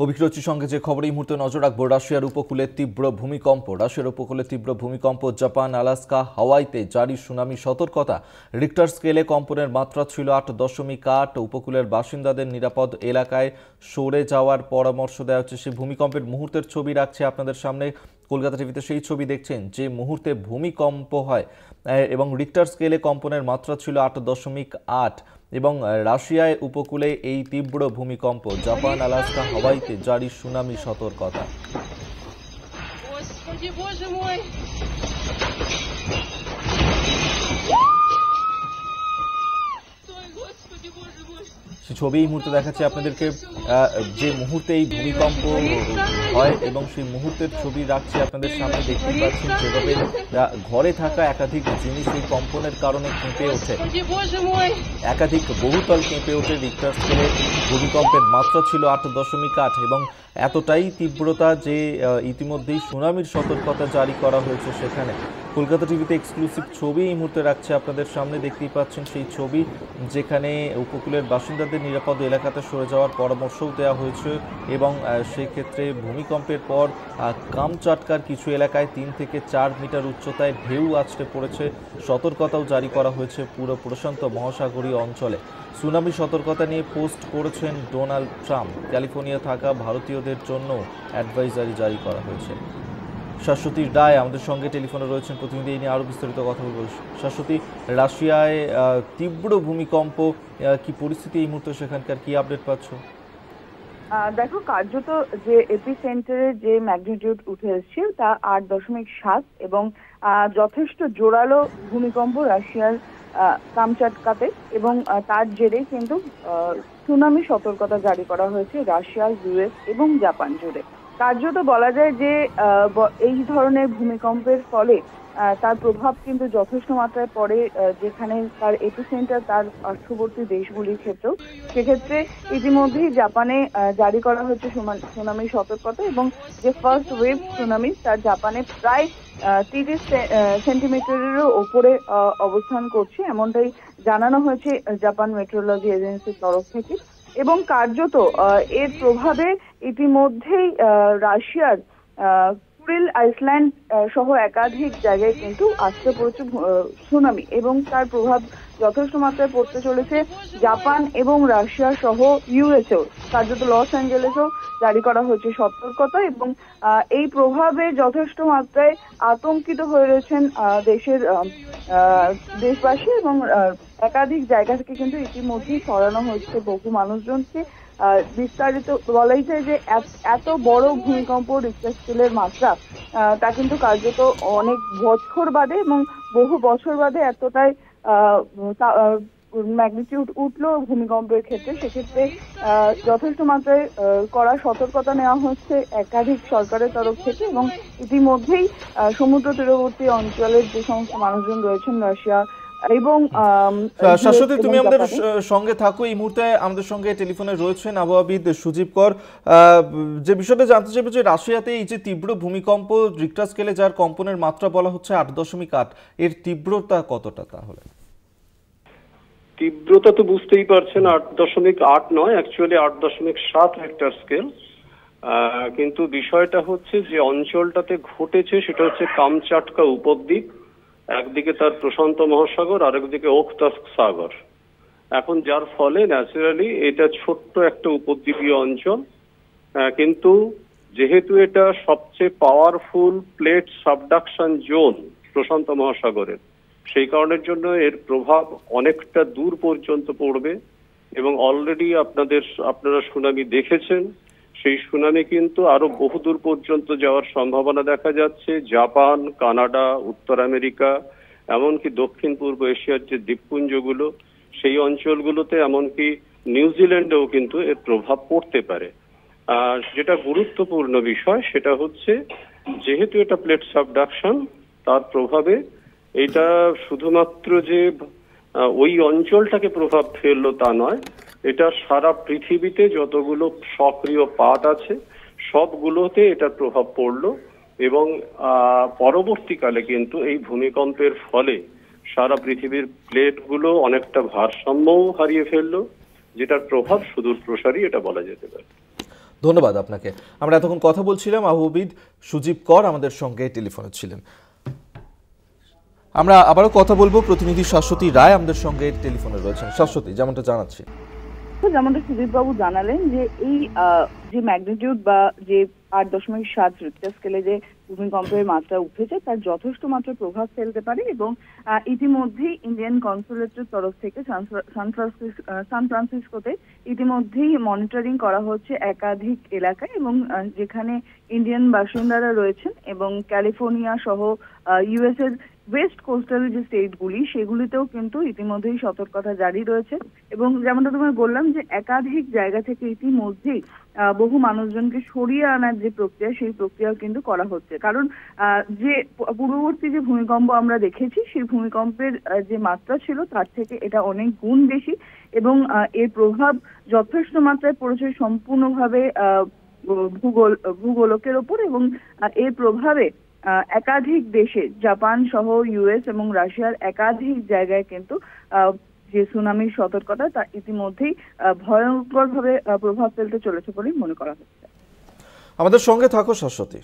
অভিরুচির সঙ্গে যে খবর এই মুহূর্তে নজর রাখবো, রাশিয়ার উপকূলে তীব্র ভূমিকম্প। রাশিয়ার উপকূলে তীব্র ভূমিকম্প, জাপান, আলাস্কা, হাওয়াইতে জারি সুনামি সতর্কতা। রিক্টার স্কেলে কম্পনের মাত্রা ছিল 8.8। উপকূলের বাসিন্দাদের নিরাপদ এলাকায় সরে যাওয়ার পরামর্শ দেওয়া হচ্ছে। সেই ভূমিকম্পের মুহূর্তের ছবি রাখছে আপনাদের সামনে। কলকাতা টিভিতে সেই ছবি দেখছেন যে মুহূর্তে ভূমিকম্প হয় এবং রিক্টার স্কেলে কম্পনের মাত্রা ছিল 8.8। এবং রাশিয়ায় উপকূলে এই তীব্র ভূমিকম্প, জাপান, আলাস্কা, হাওয়াইতে জারি সুনামি সতর্কতা। ছবি এই মুহূর্তে দেখাচ্ছি আপনাদেরকে, যে মুহূর্তে এই ভূমিকম্প হয় এবং সেই মুহূর্তের ছবি রাখছি আপনাদের সামনে। দেখতে পাচ্ছেন যেভাবে ঘরে থাকা একাধিক জিনিস এই কম্পনের কারণে কেঁপে ওঠে, একাধিক বহুতল কেঁপে ওঠে। রিক্টার স্কেলে ভূমিকম্পের মাত্রা ছিল 8.8 এবং এতটাই তীব্রতা যে ইতিমধ্যেই সুনামির সতর্কতা জারি করা হয়েছে সেখানে। কলকাতা টিভিতে এক্সক্লুসিভ ছবি এই মুহূর্তে রাখছে আপনাদের সামনে। দেখতেই পাচ্ছেন সেই ছবি, যেখানে উপকূলের বাসিন্দাদের নিরাপদ এলাকাতে সরে যাওয়ার পরামর্শও দেওয়া হয়েছে এবং সেক্ষেত্রে ভূমিকম্পের পর কামচাটকার কিছু এলাকায় 3 থেকে 4 মিটার উচ্চতায় ঢেউ আছড়ে পড়েছে। সতর্কতাও জারি করা হয়েছে পুরো প্রশান্ত মহাসাগরীয় অঞ্চলে। সুনামি সতর্কতা নিয়ে পোস্ট করেছেন ডোনাল্ড ট্রাম্প। ক্যালিফোর্নিয়া থাকা ভারতীয়দের জন্য অ্যাডভাইজারি জারি করা হয়েছে। শাশ্বতী রায় আমাদের সঙ্গে টেলিফোনে রয়েছেন, প্রতিনিধি। এই নিয়ে আরও বিস্তারিত কথা বলব। শাশ্বতী, রাশিয়ায় তীব্র ভূমিকম্প, কি পরিস্থিতি এই মুহূর্তে সেখানকার, কি আপডেট পাচ্ছ? দেখো, কার্যত যে এপি সেন্টারে যে ম্যাগনিটিউড উঠে এসছে তা 8.7 এবং যথেষ্ট জোরালো ভূমিকম্প রাশিয়ার কামচাটকাতে, এবং তার জেরে কিন্তু সুনামি সতর্কতা জারি করা হয়েছে রাশিয়া, ইউএস এবং জাপান জুড়ে। কার্যত বলা যায় যে এই ধরনের ভূমিকম্পের ফলে তার প্রভাব কিন্তু যথেষ্ট মাত্রায় পড়ে যেখানে তার এপিসেন্টার তার পার্শ্ববর্তী দেশগুলির ক্ষেত্রেও। সেক্ষেত্রে ইতিমধ্যেই জাপানে জারি করা হয়েছে সুনামি সতর্কতা, এবং যে ফার্স্ট ওয়েভ সুনামি তার জাপানে প্রায় 30 সেন্টিমিটারেরও ওপরে অবস্থান করছে, এমনটাই জানানো হয়েছে জাপান মেট্রোলজি এজেন্সির তরফ থেকে। এবং কার্যত এর প্রভাবে ইতিমধ্যেই রাশিয়ার কুরিল আইসল্যান্ড সহ একাধিক জায়গায় কিন্তু আসতে পড়েছে সুনামি, এবং তার প্রভাব যথেষ্ট মাত্রায় পড়তে চলেছে জাপান এবং রাশিয়া সহ ইউএসএও। কার্যত লস অ্যাঞ্জেলেসেও জারি করা হয়েছে সতর্কতা, এবং এই প্রভাবে যথেষ্ট মাত্রায় আতঙ্কিত হয়ে রয়েছেন দেশের দেশবাসী, এবং একাধিক জায়গা থেকে কিন্তু ইতিমধ্যেই সরানো হয়েছে বহু মানুষজনকে। বিস্তারিত বলাই যায় যে এত বড় ভূমিকম্প রিক্টার স্কেলের মাত্রা তা কিন্তু কার্যত অনেক বছর বাদে এবং বহু বছর বাদে এতটাই ম্যাগনিটিউড উঠলো ভূমিকম্পের ক্ষেত্রে। সেক্ষেত্রে যথেষ্ট মাত্রায় কড়া সতর্কতা নেওয়া হচ্ছে একাধিক সরকারের তরফ থেকে, এবং ইতিমধ্যেই সমুদ্র তীরবর্তী অঞ্চলের যে সমস্ত মানুষজন রয়েছেন রাশিয়া এবং শাশ্বতী, তুমি আমাদের সঙ্গে থাকো। এই মুহূর্তে আমাদের সঙ্গে টেলিফোনে রয়েছেন আবহাওয়াবিদ সুজীব কর। যে বিষয়টা জানতে চাইবে যে রাশিয়াতে এই যে তীব্র ভূমিকম্প, রিক্টার স্কেলে যার কম্পনের মাত্রা বলা হচ্ছে 8.8, এর তীব্রতা কতটা? তাহলে তীব্রতা তো বুঝতেই পারছেন, 8.8 নয়, অ্যাকচুয়ালি 8.7 রিক্টার স্কেল। কিন্তু বিষয়টা হচ্ছে যে অঞ্চলটাতে ঘটেছে সেটা হচ্ছে কামচাটকা উপদ্বীপ। একদিকে তার প্রশান্ত মহাসাগর, আরেকদিকে ওখতাস্ক সাগর। এখন যার ফলে ন্যাচারালি এটা ছোট্ট একটা উপদ্বীপীয় অঞ্চল, কিন্তু যেহেতু এটা সবচেয়ে পাওয়ারফুল প্লেট সাবডাকশন জোন প্রশান্ত মহাসাগরের, সেই কারণের জন্য এর প্রভাব অনেকটা দূর পর্যন্ত পড়বে। এবং অলরেডি আপনারা সুনামি দেখেছেন, সেই সুনামি কিন্তু আরো বহুদূর পর্যন্ত যাওয়ার সম্ভাবনা দেখা যাচ্ছে। জাপান, কানাডা, উত্তর আমেরিকা, এমনকি দক্ষিণ পূর্ব এশিয়ার যে দ্বীপপুঞ্জগুলো, সেই অঞ্চলগুলোতে, এমনকি নিউজিল্যান্ডেও কিন্তু এর প্রভাব পড়তে পারে। যেটা গুরুত্বপূর্ণ বিষয় সেটা হচ্ছে যেহেতু এটা প্লেট সাবডাকশন, তার প্রভাবে এটা শুধুমাত্র যে ওই অঞ্চলটাকে প্রভাব ফেললো তা নয়, এটা সারা পৃথিবীতে যতগুলো সক্রিয় পাত আছে সবগুলোতে এটার প্রভাব পড়লো। এবং পরবর্তীকালে কিন্তু এই ভূমিকম্পের ফলে সারা পৃথিবীর প্লেটগুলো অনেকটা ভারসাম্যও হারিয়ে ফেললো, যেটার প্রভাব সুদূর প্রসারী এটা বলা যেতে পারে। ধন্যবাদ আপনাকে। আমরা এতক্ষণ কথা বলছিলাম, আবহাওয়াবিদ সুজীব কর আমাদের সঙ্গে টেলিফোনে ছিলেন। আমরা আবারও কথা বলবো, প্রতিনিধি শাশ্বতী রায় আমাদের সঙ্গে টেলিফোনে রয়েছেন। শাশ্বতী, যেমনটা জানাচ্ছি, যেমনটা সুদীপ বাবু জানালেন যে এই যে ম্যাগনিটিউড বা যে 8.7 রিক্টার স্কেলে যে ভূমিকম্পের মাত্রা উঠেছে তার যথেষ্ট মাত্রা প্রভাব ফেলতে পারে এবং ইতিমধ্যেই ইন্ডিয়ান কনসুলেটের তরফ থেকে সান ফ্রান্সিসকোতে ইতিমধ্যেই মনিটরিং করা হচ্ছে একাধিক এলাকায় এবং যেখানে ইন্ডিয়ান বাসিন্দারা রয়েছেন এবং ক্যালিফোর্নিয়া সহ ইউএস এর ওয়েস্ট কোস্টাল যে স্টেটগুলি সেগুলিতেও কিন্তু ইতিমধ্যেই সতর্কতা জারি রয়েছে এবং যেমনটা তোমায় বললাম যে একাধিক জায়গা থেকে ইতিমধ্যেই বহু মানুষজনকে সরিয়ে আনার যে প্রক্রিয়া সেই প্রক্রিয়া কিন্তু করা হচ্ছে, কারণ যে পূর্ববর্তী যে ভূমিকম্প আমরা দেখেছি সেই ভূমিকম্পের যে মাত্রা ছিল তার থেকে এটা অনেক গুণ বেশি এবং এর প্রভাব যথেষ্ট মাত্রায় পড়েছে সম্পূর্ণভাবে ভূগোলকের ওপর এবং এর প্রভাবে একাধিক দেশে জাপান সহ ইউএস এবং রাশিয়ার একাধিক জায়গায় কিন্তু যে সুনামির সতর্কতা তা ইতিমধ্যেই ভয়ঙ্করভাবে প্রভাব ফেলতে চলেছে বলেই মনে করা হচ্ছে। আমাদের সঙ্গে থাকো শাশ্বতী।